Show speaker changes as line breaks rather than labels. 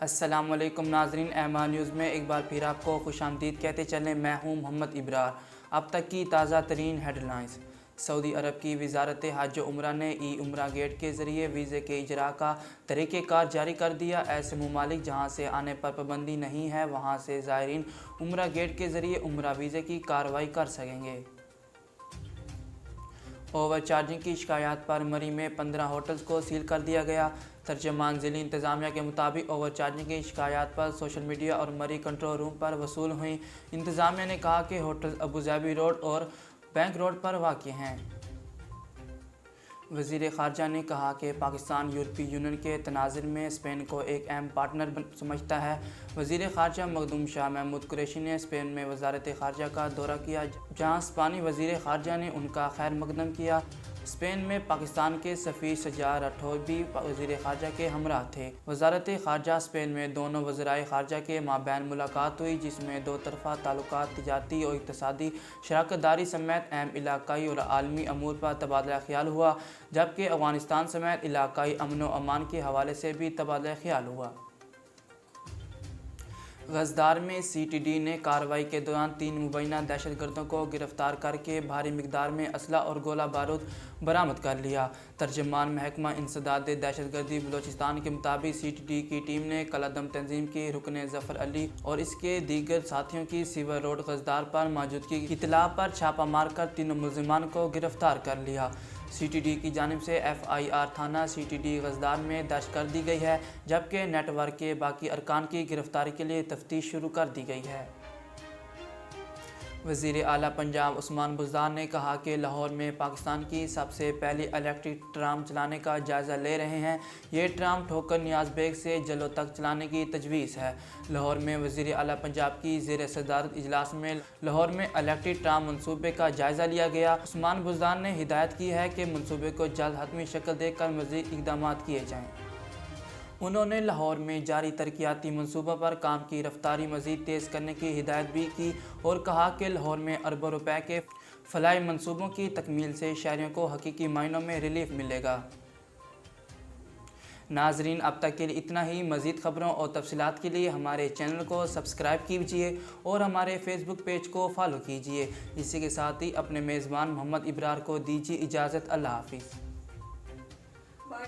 अस्सलामुअलैकुम नाजरीन, एमा न्यूज़ में एक बार फिर आपको खुशामदीद कहते चलें। मैं हूं मोहम्मद इब्रार। अब तक की ताज़ा तरीन हेडलाइंस। सऊदी अरब की वजारत हज व उम्रा ने ई उम्रा गेट के ज़रिए वीज़े के इजरा का तरीक़ेकार जारी कर दिया। ऐसे ममालिक जहां से आने पर पाबंदी नहीं है, वहां से ज़ायरीन उम्रा गेट के ज़रिए उम्रा वीज़े की कार्रवाई कर सकेंगे। ओवर चार्जिंग की शिकायत पर मरी में 15 होटल्स को सील कर दिया गया। तर्जमान ज़िली इंतज़ामिया के मुताबिक ओवर चार्जिंग की शिकायत पर सोशल मीडिया और मरी कंट्रोल रूम पर वसूल हुई। इंतज़ामिया ने कहा कि होटल अबूज़ाबी रोड और बैंक रोड पर वाक़ई हैं। वज़ीर ख़ारजा ने कहा कि पाकिस्तान यूरोपीय यूनियन के तनाज़ुर में स्पेन को एक अहम पार्टनर समझता है। वज़ीर ख़ारजा मखदूम शाह महमूद कुरैशी ने स्पेन में वज़ारत ख़ारजा का दौरा किया, जहाँ स्पेनी वज़ीर ख़ारजा ने उनका खैर मकदम किया। स्पेन में पाकिस्तान के सफ़ीर शजा राठौर भी वज़ीर ख़ारजा के हमराह थे। वज़ारत ख़ारजा स्पेन में दोनों वज़राए ख़ारजा के माबैन मुलाकात हुई, जिसमें दो तरफ़ा ताल्लुकात, तिजारती और इक़्तिसादी शराकत दारी समेत अहम इलाकाई और आलमी अमूर पर तबादला ख्याल हुआ, जबकि अफ़गानिस्तान समेत इलाकाई अमन व अमान के हवाले से भी तबादला ख्याल हुआ। गजदार में CTD ने कार्रवाई के दौरान 3 मुबैना दहशतगर्दों को गिरफ्तार करके भारी मिकदार में असला और गोला बारूद बरामद कर लिया। तर्जमान महकमा इंसदाद दहशतगर्दी बलोचिस्तान के मुताबिक CTD की टीम ने कलअदम तंजीम के रुकन ज़फ़र अली और इसके दीगर साथियों की सिवर रोड गजदार पर मौजूदगी की इत्तला पर छापा मारकर 3 मुलज़िमान को गिरफ्तार कर लिया। CTD की जानिब से FIR थाना CTD गजदार में दर्ज कर दी गई है, जबकि नेटवर्क के बाकी अरकान की गिरफ्तारी के लिए तफ्तीश शुरू कर दी गई है। वज़ीर आला पंजाब उस्मान बुज़दार ने कहा कि लाहौर में पाकिस्तान की सबसे पहली इलेक्ट्रिक ट्राम चलाने का जायज़ा ले रहे हैं। ये ट्राम ठोकर नियाज़ बेग से जलो तक चलाने की तजवीज़ है। लाहौर में वज़ीर आला पंजाब की ज़ेर सदारत इजलास में लाहौर में इलेक्ट्रिक ट्राम मनसूबे का जायज़ा लिया गया। उस्मान बुज़दार ने हिदायत की है कि मनसूबे को जल्द हतमी शक्ल देकर मज़ीद इक़दाम किए जाएँ। उन्होंने लाहौर में जारी तरक्याती मनसूबों पर काम की रफ्तारी मज़ीद तेज़ करने की हिदायत भी की और कहा कि लाहौर में अरबों रुपए के फलाई मनसूबों की तकमील से शहरियों को हकीकी मायनों में रिलीफ मिलेगा। नाजरीन, अब तक के लिए इतना ही। मज़ीद ख़बरों और तफसीलात के लिए हमारे चैनल को सब्सक्राइब कीजिए और हमारे फेसबुक पेज को फॉलो कीजिए। इसी के साथ ही अपने मेज़बान मोहम्मद इब्रार को दीजिए इजाज़त। अल्लाह हाफ़िज़।